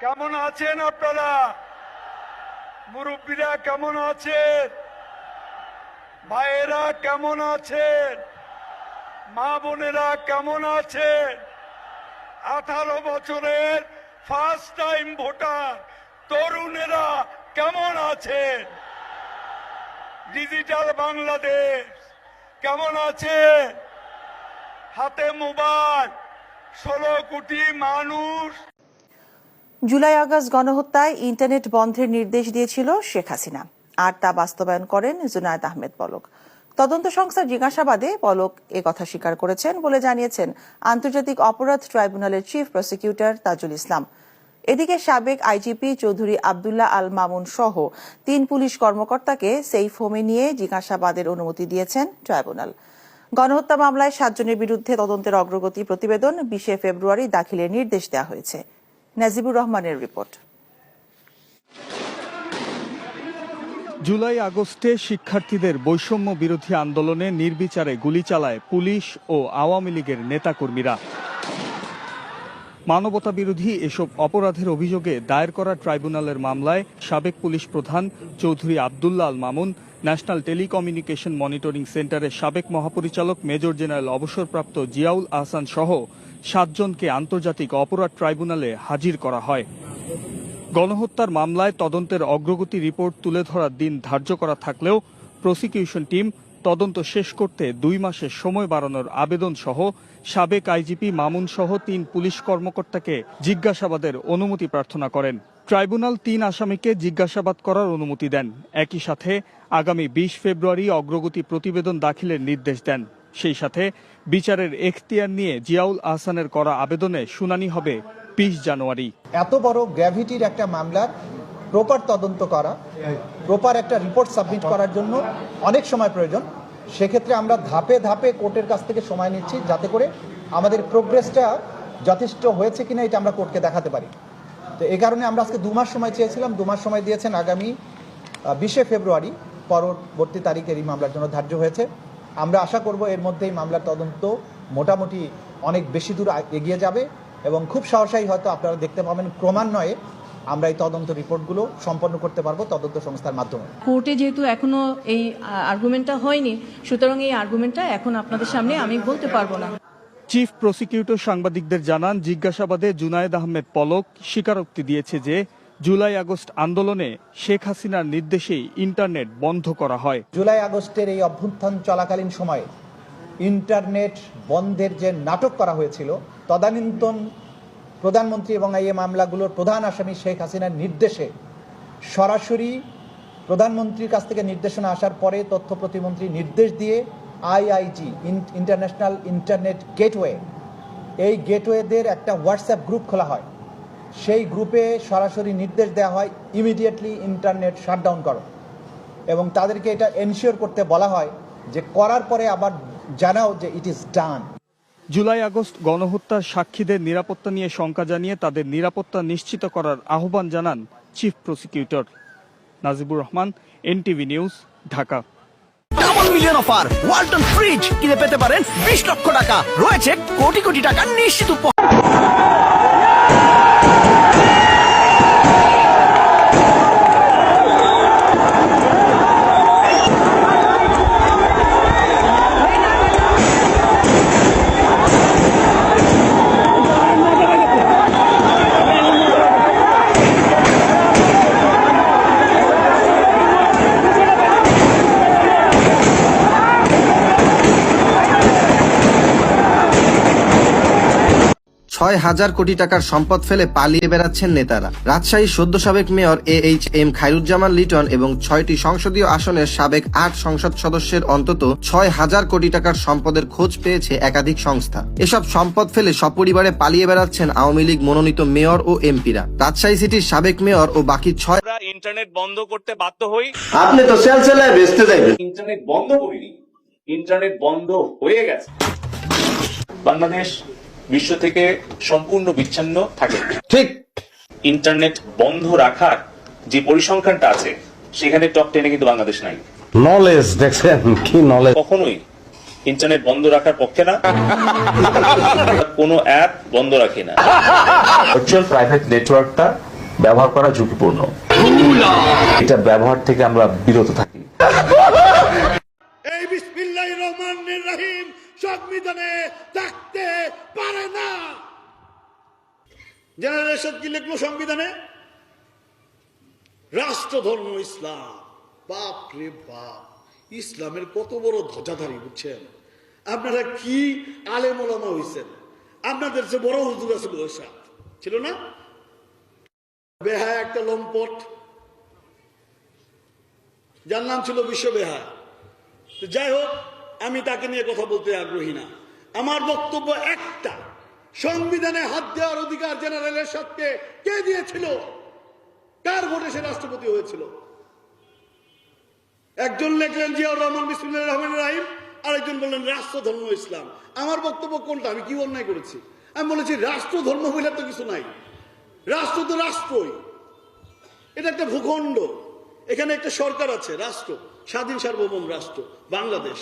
কেমন আছেন আপনারা? মুরব্বীরা কেমন আছেন? ভাইয়েরা কেমন আছেন? মা বোনেরা কেমন আছেন? 18 বছরের ফার্স্ট টাইম ভোটার তরুণেরা কেমন আছেন? ডিজিটাল বাংলাদেশ কেমন আছে? হাতে মোবাইল 16 কোটি মানুষ। জুলাই আগস্ট গণহত্যায় ইন্টারনেট বন্ধের নির্দেশ দিয়েছিল শেখ হাসিনা, আর তা বাস্তবায়ন করেন জুনায়েদ আহমেদ পলক। তদন্ত সংস্থার জিজ্ঞাসাবাদে পলক একথা স্বীকার করেছেন বলে জানিয়েছেন আন্তর্জাতিক অপরাধ ট্রাইব্যুনালের চিফ প্রসিকিউটর তাজুল ইসলাম। এদিকে সাবেক আইজিপি চৌধুরী আবদুল্লাহ আল মামুন সহ 3 পুলিশ কর্মকর্তাকে সেফ হোমে নিয়ে জিজ্ঞাসাবাদের অনুমতি দিয়েছেন ট্রাইব্যুনাল। গণহত্যা মামলায় 7 জনের বিরুদ্ধে তদন্তের অগ্রগতি প্রতিবেদন 20 ফেব্রুয়ারি দাখিলের নির্দেশ দেওয়া হয়েছে। নাজিবুর রহমানের রিপোর্ট। জুলাই আগস্টে শিক্ষার্থীদের বৈষম্য বিরোধী আন্দোলনে নির্বিচারে গুলি চালায় পুলিশ ও আওয়ামী লীগের নেতাকর্মীরা। মানবতা বিরোধী এসব অপরাধের অভিযোগে দায়ের করা ট্রাইব্যুনালের মামলায় সাবেক পুলিশ প্রধান Chowdhury Abdullah Al Mamun, national telecommunication monitoring সেন্টারের সাবেক মহাপরিচালক মেজর জেনারেল অবসরপ্রাপ্ত জিয়াউল আহসান সহ 7 জনকে আন্তর্জাতিক অপরাধ ট্রাইব্যুনালে হাজির করা হয়। গণহত্যার মামলায় তদন্তের অগ্রগতি রিপোর্ট তুলে ধরার দিন ধার্য করা থাকলেও প্রসিকিউশন টিম তদন্ত শেষ করতে 2 মাসের সময় বাড়ানোর আবেদন সহ সাবেক আইজিপি মামুন সহ 3 পুলিশ কর্মকর্তাকে জিজ্ঞাসাবাদের অনুমতি প্রার্থনা করেন। ট্রাইব্যুনাল 3 আসামিকে জিজ্ঞাসাবাদ করার অনুমতি দেন। একই সাথে আগামী 20 ফেব্রুয়ারি অগ্রগতি প্রতিবেদন দাখিলের নির্দেশ দেন। সেই সাথে বিচারের এখতিয়ার নিয়ে জিয়াউল আহসানের করা আবেদনে শুনানি হবে 20 জানুয়ারি। এত বড় গ্র্যাভিটির একটা মামলার প্রপার তদন্ত করা, প্রপার একটা রিপোর্ট সাবমিট করার জন্য অনেক সময় প্রয়োজন। সেক্ষেত্রে আমরা ধাপে ধাপে কোর্টের কাছ থেকে সময় নিচ্ছি, যাতে করে আমাদের প্রোগ্রেসটা যথেষ্ট হয়েছে কিনা এটা আমরা কোর্টকে দেখাতে পারি। তো এই কারণে আমরা আজকে 2 মাস সময় চেয়েছিলাম, 2 মাস সময় দিয়েছেন। আগামী 20 ফেব্রুয়ারি পরবর্তী তারিখের এই মামলার জন্য ধার্য হয়েছে। আমরা আশা করব এর মধ্যেই মামলার তদন্ত মোটামুটি অনেক বেশি দূর এগিয়ে যাবে এবং খুব সহসাই হয়তো আপনারা দেখতে পাবেন ক্রমান্বয়ে আমরা এই তদন্ত রিপোর্টগুলো সম্পন্ন করতে পারবো তদন্ত সংস্থার মাধ্যমে। কোর্টে যেহেতু এখনো এই আর্গুমেন্টটা হয়নি, সুতরাং এই আর্গুমেন্টটা এখন আপনাদের সামনে আমি বলতে পারবো না। চিফ প্রসিকিউটর সাংবাদিকদের জানান, জিজ্ঞাসাবাদে জুনায়েদ আহমেদ পলক স্বীকারোক্তি দিয়েছে যে জুলাই আগস্ট আন্দোলনে শেখ হাসিনার নির্দেশেই ইন্টারনেট বন্ধ করা হয়। জুলাই আগস্টের এই অভ্যুত্থান চলাকালীন সময়ে ইন্টারনেট বন্ধের যে নাটক করা হয়েছিল, তদানীন্তন প্রধানমন্ত্রী এবং এই মামলাগুলোর প্রধান আসামি শেখ হাসিনার নির্দেশে সরাসরি প্রধানমন্ত্রীর কাছ থেকে নির্দেশনা আসার পরে তথ্য প্রতিমন্ত্রী নির্দেশ দিয়ে আইআইজি ইন্টারন্যাশনাল ইন্টারনেট গেটওয়ে, এই গেটওয়েদের একটা হোয়াটসঅ্যাপ গ্রুপ খোলা হয়। সেই গ্রুপে সরাসরি নির্দেশ দেওয়া হয় ইমিডিয়েটলি ইন্টারনেট শাটডাউন করো, এবং তাদেরকে এটা এনশিওর করতে বলা হয় যে করার পরে আবার জানাও যে it is done. July August গণহত্যার সাক্ষীদের নিরাপত্তা নিয়ে শঙ্কা জানিয়ে তাদের নিরাপত্তা নিশ্চিত করার আহ্বান জানান chief prosecutor. Najibur Rahman, NTV news, Dhaka. Double million offer Walton fridge কিনে পেতে পারেন 20 লক্ষ টাকা, রয়েছে কোটি কোটি টাকা নিশ্চিত উপহার। ছয় হাজার কোটি টাকার সম্পদ ফেলে পালিয়ে বেড়াচ্ছেন নেতারা। রাজশাহীর সদ্য সাবেক মেয়র AHM খায়রুজ্জামান লিটন এবং 6টি সংসদীয় আসনের সাবেক 8 সংসদ সদস্যের অন্তত 6,000 কোটি টাকার সম্পদের খোঁজ পেয়েছে একাধিক সংস্থা। এসব সম্পদ ফেলে সপরিবারে পালিয়ে বেড়াচ্ছেন আওয়ামী লীগ মনোনীত মেয়র ও এমপিরা। রাজশাহী সিটির সাবেক মেয়র ও বাকি 6 ইন্টারনেট বন্ধ করতে বাধ্য হই। আপনি তো সেলসেলায় বেচতে যাবেন। ইন্টারনেট বন্ধ করিনি, ইন্টারনেট বন্ধ হয়ে গেছে। বাংলাদেশ বিশ্ব থেকে সম্পূর্ণ বিচ্ছিন্ন থাকে। ঠিক। ইন্টারনেট বন্ধ রাখার যে পরিসংখ্যানটা আছে সেখানে টপ 10-এ কিন্তু বাংলাদেশ নাই। নলেজ দেখছেন কি নলেজ। কখনোই ইন্টারনেট বন্ধ রাখার পক্ষে না, কোনো অ্যাপ বন্ধ রাখি না। ভার্চুয়াল প্রাইভেট নেটওয়ার্কটা ব্যবহার করা ঝুঁকিপূর্ণ। এটা ব্যবহার থেকে আমরা বিরত থাকি। এই বিসমিল্লাহির রহমানির রহিম সংবিধানে থাকতে পারে না। জেনারেল এরশাদ কি লিখলো সংবিধানে? রাষ্ট্রধর্ম ইসলাম। বাপ রে বাপ, ইসলামের কত বড় ধ্বজাধারী, বুঝছেন? আপনারা কি আলেম ওলামা হইছেন, আপনাদের যে বড় হুজুর আছে এরশাদ ছিল না? বেহায়া একটা লম্পট, যার নাম ছিল বিশ্ব বেহায়া। যাই হোক, আমি তাকে নিয়ে কথা বলতে আগ্রহী না। আমার বক্তব্য একটা, সংবিধানে হাত দেওয়ার অধিকার জেনারেল এরশাদকে কে দিয়েছিল? কার ভোটে সে রাষ্ট্রপতি হয়েছিল? একজন লিখলেন জিয়াউর রহমান বিসমিল্লাহির রহমানির রহিম, আরেকজন বললেন রাষ্ট্রধর্ম ইসলাম। আমার বক্তব্য কোনটা? আমি কি অন্যায় করেছি? আমি বলেছি রাষ্ট্রধর্ম বলে তো কিছু নাই, রাষ্ট্র তো রাষ্ট্রই, এটা একটা ভূখণ্ড, এখানে একটা সরকার আছে, রাষ্ট্র, স্বাধীন সার্বভৌম রাষ্ট্র বাংলাদেশ।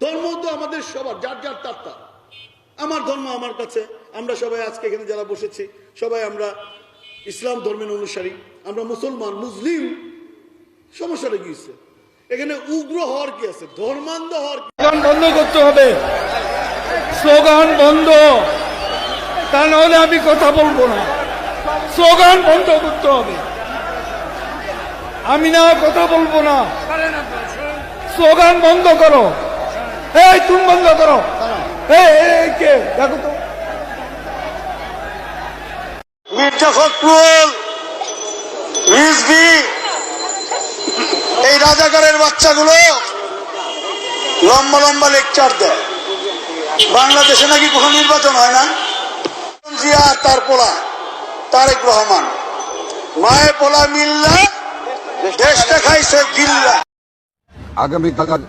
ধর্ম তো আমাদের সবার, যার যার তার। আমার ধর্ম আমার কাছে, আমরা সবাই আজকে এখানে যারা বসেছি সবাই আমরা ইসলাম ধর্মের অনুসারী, আমরা মুসলমান, মুসলিম। সমস্যাটা কি হচ্ছে এখানে? উগ্র হওয়ার কি আছে? ধর্মান্ধ হওয়ার বন্ধ করতে হবে, স্লোগান বন্ধ, তা নাহলে আমি কথা বলবো না। স্লোগান বন্ধ করতে হবে, আমি না কথা বলবো না। স্লোগান বন্ধ করো, এই তুমি বন্ধ করো। কে দেখো তো, মির্জা ফখরুল, রিজভী, এই রাজাকারের বাচ্চাগুলো লম্বা লম্বা লেকচার দেয়। বাংলাদেশে নাকি কখনো নির্বাচন হয় না। জিয়া তার পোলা তারেক রহমান, মায়ে পোলা মিল্লা, দেশটা খাইছে গিল্লা। আগামীকাল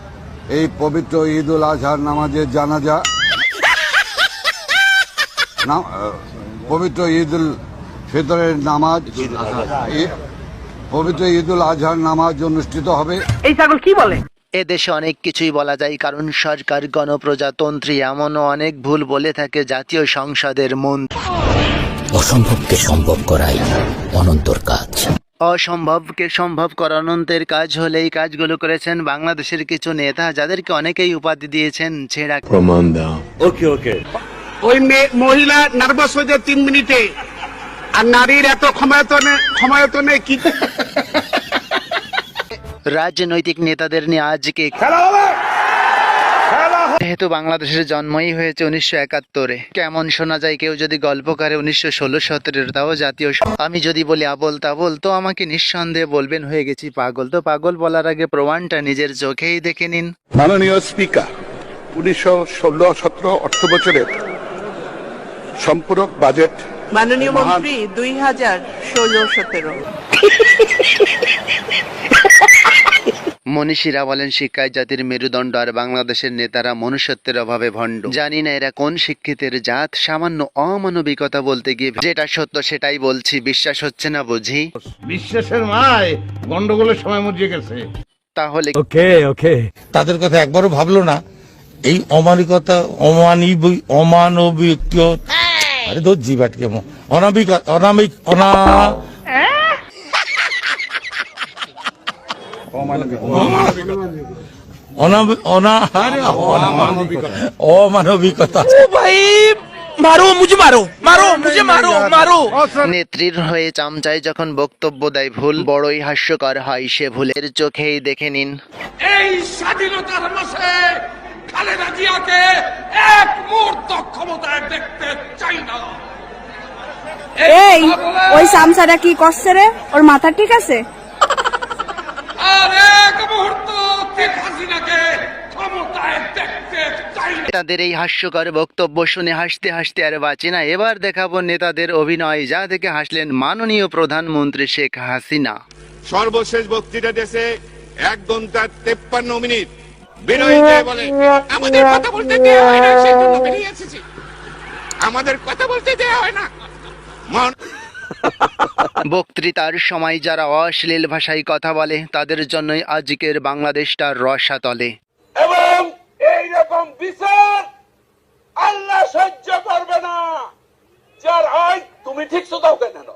এই পবিত্র ঈদ উল আজহার নামাজের জানাজা, পবিত্র ঈদ উল ফিতরের নামাজ, পবিত্র ঈদ উল আজহার নামাজ অনুষ্ঠিত হবে। এই ছাগল কি বলে? এদেশে অনেক কিছুই বলা যায়, কারণ সরকার গণপ্রজাতন্ত্রী, এমনও অনেক ভুল বলে থাকে জাতীয় সংসদের মন্ত্রী। অসম্ভবকে সম্ভব করাই অনন্তর কাজ। অসম্ভবকে সম্ভব করা অনন্তের কাজ হলে এই কাজগুলো করেছেন বাংলাদেশের কিছু নেতা, যাদেরকে অনেকেই উপাধি দিয়েছেন ছেঁড়া প্রমাণ দাও। ওকে ওকে। ওই মহিলা নার্ভাস হয়ে যায় 3 মিনিটে, আর নারীর এত ক্ষমতায়তনে কি। রাজনৈতিক নেতাদের নিয়ে আজকে যেহেতু বাংলাদেশের জন্মই হয়েছে 1971-এ, কেমন শোনা যায় কেউ যদি গল্প করে 1916-17, তাও জাতীয়। আমি যদি বলি আবোল তাবোল, তো আমাকে নিঃসন্দেহে বলবেন হয়ে গেছি পাগল। তো পাগল বলার আগে প্রমাণটা নিজের চোখেই দেখে নিন। মাননীয় স্পিকার, 1916-17 অর্থ বছরের সম্পূরক বাজেট মাননীয় মন্ত্রী 2016-17। মনীষীরা বলেন শিক্ষায় জাতির মেরুদণ্ড, আর বাংলাদেশের নেতারা মনুষ্যত্বের অভাবে ভণ্ড। জানি না এরা কোন শিক্ষিতের জাত, সামান্য অমানবিকতা বলতে গিয়ে যেটা সত্য সেটাই বলছি, বিশ্বাস হচ্ছে না বুঝি। বিশ্বাসের মায় গন্ডগোলের সময় মরিয়ে গেছে। তাহলে ওকে ওকে, তাদের কথা একবারও ভাবলো না। এই অমানবিকতা, অমানবিক, আরে তো জিবাট কেমন অনামিক অনামিক অনা অমানবিকতা। নেত্রীর হয়ে চামচাই যখন বক্তব্য দেয়, ভুল বড়ই হাস্যকর হয়, সে ভুলের চোখেই দেখে নিন। এই স্বাধীনতার মাসে খালেদা জিয়াকে এক মুহূর্ত ক্ষমতায় দেখতে চাই না। এই ওই সামসাটা কি করছে রে? ওর মাথা ঠিক আছে? আর এক মুহূর্ত শেখ হাসিনাকে ক্ষমতায় দেখতে চাই না। তাদের এই হাস্যকর বক্তব্য শুনে হাসতে হাসতে আর বাঁচি না। এবার দেখাবো নেতাদের অভিনয়, যা দেখে হাসলেন মাননীয় প্রধানমন্ত্রী শেখ হাসিনা। সর্বশেষ বক্তৃতা দেশে 1 ঘন্টা 53 মিনিট বিনয়ীতে বলে আমাদের কথা বলতে দেওয়া হয় না, সেই জন্য বেরিয়ে এসেছি। আমাদের কথা বলতে দেওয়া হয় না। বক্তৃতার সময় যারা অশ্লীল ভাষায় কথা বলে, তাদের জন্যই আজকের বাংলাদেশটা রসাতলে। এবং এই রকম বিচার আল্লাহ সহ্য করবে না। যার হয় তুমি ঠিক দাও কেন,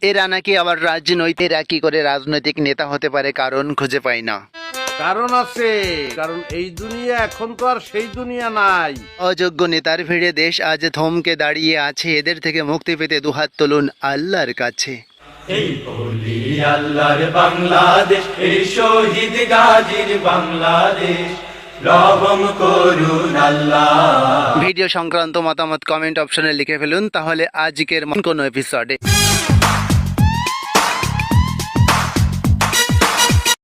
এরা নাকি আবার রাজনৈতিক, এরা কি করে রাজনৈতিক নেতা হতে পারে কারণ খুঁজে পাই না। কারণ আছে, কারণ এই দুনিয়া এখন তো আর সেই দুনিয়া নাই। অযোগ্য নেতার ভিড়ে দেশ আজ থমকে দাঁড়িয়ে আছে। এদের থেকে মুক্তি পেতে দুহাত তুলুন আল্লাহর কাছে। এই বলি আল্লাহর বাংলাদেশ, এই শহীদ গাজীর বাংলাদেশ, রহম করুন আল্লাহ। ভিডিও সংক্রান্ত মতামত কমেন্ট অপশনে লিখে ফেলুন, তাহলে আজকের কোন এপিসোডে